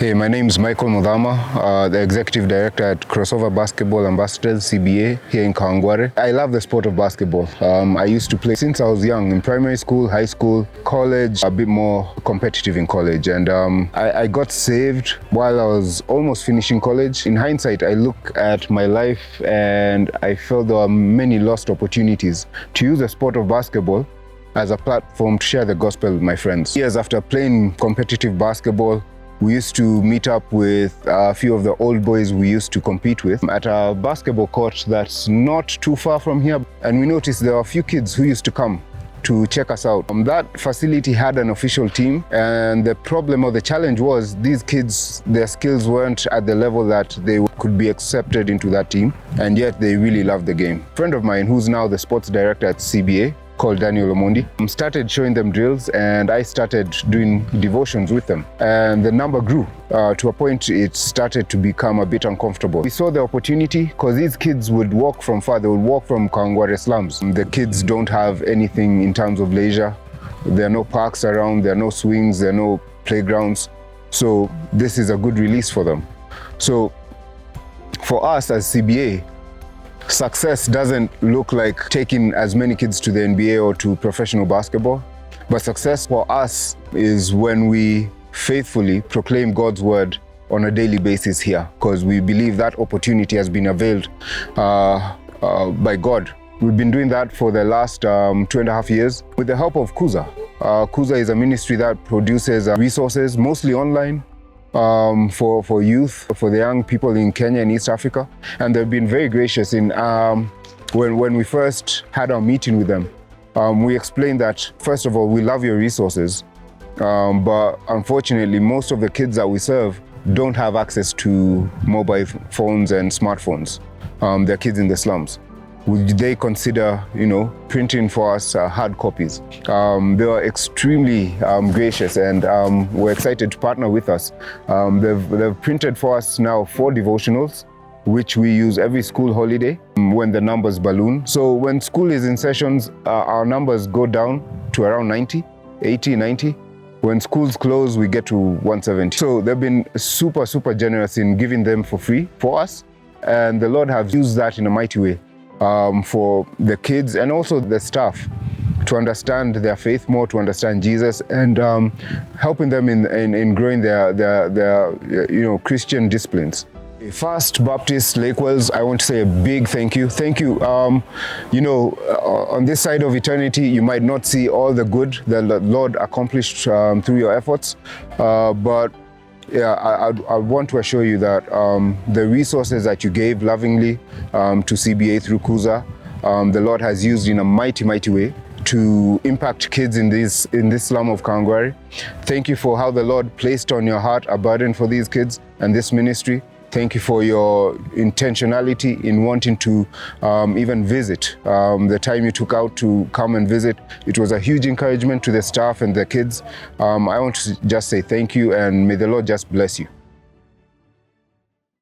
Hey, my name is Michael Mudhama, the Executive Director at Crossover Basketball Ambassadors, CBA, here in Kawangware. I love the sport of basketball. I used to play since I was young, in primary school, high school, college, a bit more competitive in college. And I got saved while I was almost finishing college. In hindsight, I look at my life and I felt there were many lost opportunities to use the sport of basketball as a platform to share the gospel with my friends. Years after playing competitive basketball, we used to meet up with a few of the old boys we used to compete with at a basketball court that's not too far from here. And we noticed there were a few kids who used to come to check us out. That facility had an official team, and the problem or the challenge was these kids, their skills weren't at the level that they could be accepted into that team, and yet they really loved the game. A friend of mine who's now the sports director at CBA, called Daniel Omondi, started showing them drills, and I started doing devotions with them. And the number grew to a point it started to become a bit uncomfortable. We saw the opportunity because these kids would walk from far, they would walk from Kawangware slums. The kids don't have anything in terms of leisure. There are no parks around, there are no swings, there are no playgrounds. So this is a good release for them. So for us as CBA, success doesn't look like taking as many kids to the NBA or to professional basketball, but success for us is when we faithfully proclaim God's word on a daily basis here, because we believe that opportunity has been availed by God. We've been doing that for the last 2.5 years with the help of Kuza. Kuza is a ministry that produces resources, mostly online, for youth, for the young people in Kenya and East Africa. And they've been very gracious in when we first had our meeting with them. We explained that, first of all, we love your resources, but unfortunately, most of the kids that we serve don't have access to mobile phones and smartphones. They're kids in the slums. Would they consider, printing for us hard copies? They were extremely gracious, and we're excited to partner with us. They've printed for us now 4 devotionals, which we use every school holiday when the numbers balloon. So when school is in sessions, our numbers go down to around 80, 90. When schools close, we get to 170. So they've been super, super generous in giving them for free for us. And the Lord has used that in a mighty way. For the kids and also the staff to understand their faith more, to understand Jesus, and helping them in growing their Christian disciplines. First Baptist Lake Wells, I want to say a big thank you. Thank you. On this side of eternity, you might not see all the good that the Lord accomplished through your efforts, but yeah, I want to assure you that the resources that you gave lovingly to CBA through Kuza, the Lord has used in a mighty, mighty way to impact kids in this slum of Kawangware. Thank you for how the Lord placed on your heart a burden for these kids and this ministry. Thank you for your intentionality in wanting to even visit. The time you took out to come and visit, it was a huge encouragement to the staff and the kids. I want to just say thank you, and may the Lord just bless you.